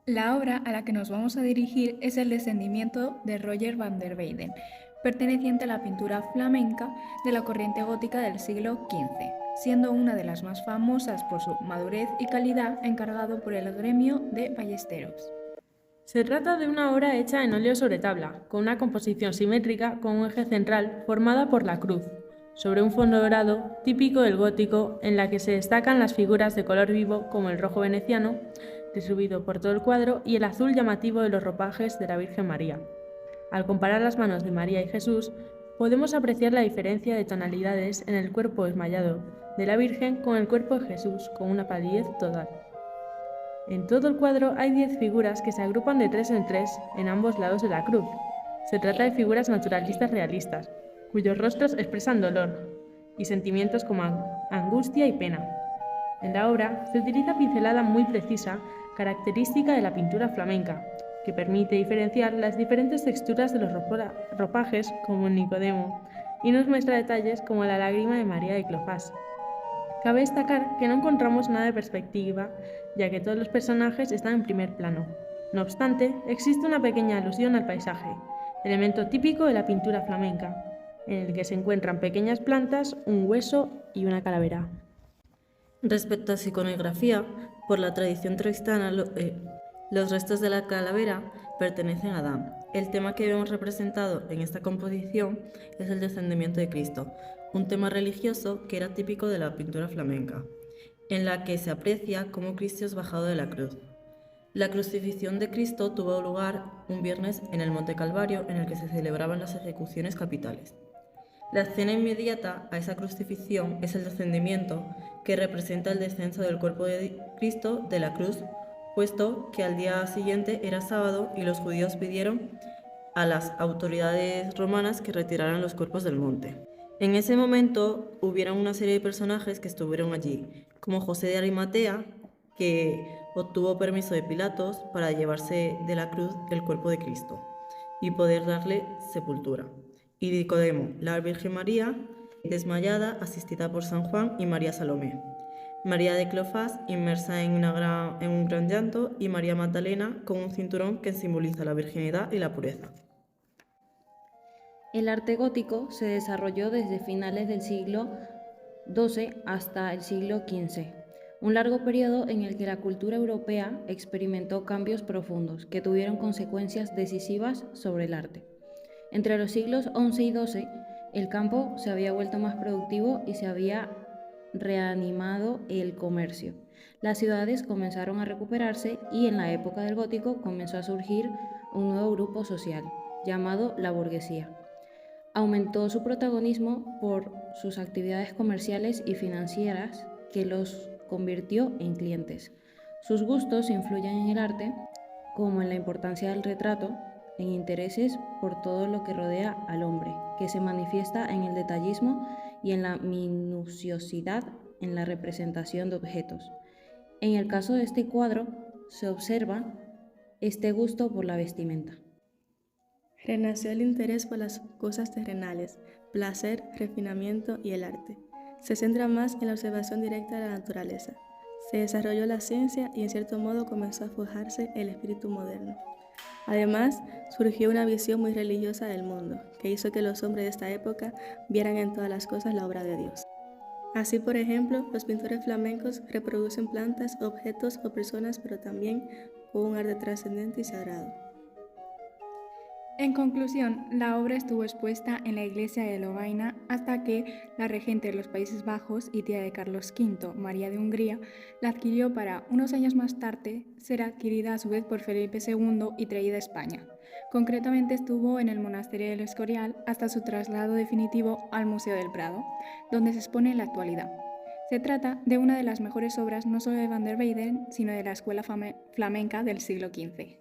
La obra a la que nos vamos a dirigir es El descendimiento de Roger van der Weyden, perteneciente a la pintura flamenca de la corriente gótica del siglo XV, siendo una de las más famosas por su madurez y calidad, encargado por el gremio de ballesteros. Se trata de una obra hecha en óleo sobre tabla, con una composición simétrica con un eje central formada por la cruz, sobre un fondo dorado típico del gótico, en la que se destacan las figuras de color vivo como el rojo veneciano, distribuido por todo el cuadro, y el azul llamativo de los ropajes de la Virgen María. Al comparar las manos de María y Jesús, podemos apreciar la diferencia de tonalidades en el cuerpo esmayado de la Virgen con el cuerpo de Jesús, con una palidez total. En todo el cuadro hay 10 figuras que se agrupan de 3 en 3 en ambos lados de la cruz. Se trata de figuras naturalistas realistas, cuyos rostros expresan dolor y sentimientos como angustia y pena. En la obra se utiliza pincelada muy precisa, característica de la pintura flamenca, que permite diferenciar las diferentes texturas de los ropajes como en Nicodemo, y nos muestra detalles como la lágrima de María de Clofás. Cabe destacar que no encontramos nada de perspectiva, ya que todos los personajes están en primer plano. No obstante, existe una pequeña alusión al paisaje, elemento típico de la pintura flamenca, en el que se encuentran pequeñas plantas, un hueso y una calavera. Respecto a su iconografía, por la tradición cristiana, los restos de la calavera pertenecen a Adán. El tema que vemos representado en esta composición es el descendimiento de Cristo, un tema religioso que era típico de la pintura flamenca, en la que se aprecia cómo Cristo es bajado de la cruz. La crucifixión de Cristo tuvo lugar un viernes en el Monte Calvario, en el que se celebraban las ejecuciones capitales. La escena inmediata a esa crucifixión es el descendimiento, que representa el descenso del cuerpo de Cristo de la cruz, puesto que al día siguiente era sábado y los judíos pidieron a las autoridades romanas que retiraran los cuerpos del monte. En ese momento hubieron una serie de personajes que estuvieron allí, como José de Arimatea, que obtuvo permiso de Pilatos para llevarse de la cruz el cuerpo de Cristo y poder darle sepultura. Y Nicodemo, la Virgen María, desmayada, asistida por San Juan y María Salomé. María de Clofás, inmersa en un gran llanto, y María Magdalena con un cinturón que simboliza la virginidad y la pureza. El arte gótico se desarrolló desde finales del siglo XII hasta el siglo XV, un largo periodo en el que la cultura europea experimentó cambios profundos que tuvieron consecuencias decisivas sobre el arte. Entre los siglos XI y XII, el campo se había vuelto más productivo y se había reanimado el comercio. Las ciudades comenzaron a recuperarse y en la época del gótico comenzó a surgir un nuevo grupo social, llamado la burguesía. Aumentó su protagonismo por sus actividades comerciales y financieras que los convirtió en clientes. Sus gustos influyen en el arte, como en la importancia del retrato, en intereses por todo lo que rodea al hombre, que se manifiesta en el detallismo y en la minuciosidad en la representación de objetos. En el caso de este cuadro, se observa este gusto por la vestimenta. Renació el interés por las cosas terrenales, placer, refinamiento y el arte. Se centra más en la observación directa de la naturaleza. Se desarrolló la ciencia y en cierto modo comenzó a forjarse el espíritu moderno. Además, surgió una visión muy religiosa del mundo, que hizo que los hombres de esta época vieran en todas las cosas la obra de Dios. Así, por ejemplo, los pintores flamencos reproducen plantas, objetos o personas, pero también con un arte trascendente y sagrado. En conclusión, la obra estuvo expuesta en la iglesia de Lovaina hasta que la regente de los Países Bajos y tía de Carlos V, María de Hungría, la adquirió para, unos años más tarde, ser adquirida a su vez por Felipe II y traída a España. Concretamente estuvo en el monasterio del Escorial hasta su traslado definitivo al Museo del Prado, donde se expone en la actualidad. Se trata de una de las mejores obras no solo de Van der Weyden, sino de la escuela flamenca del siglo XV.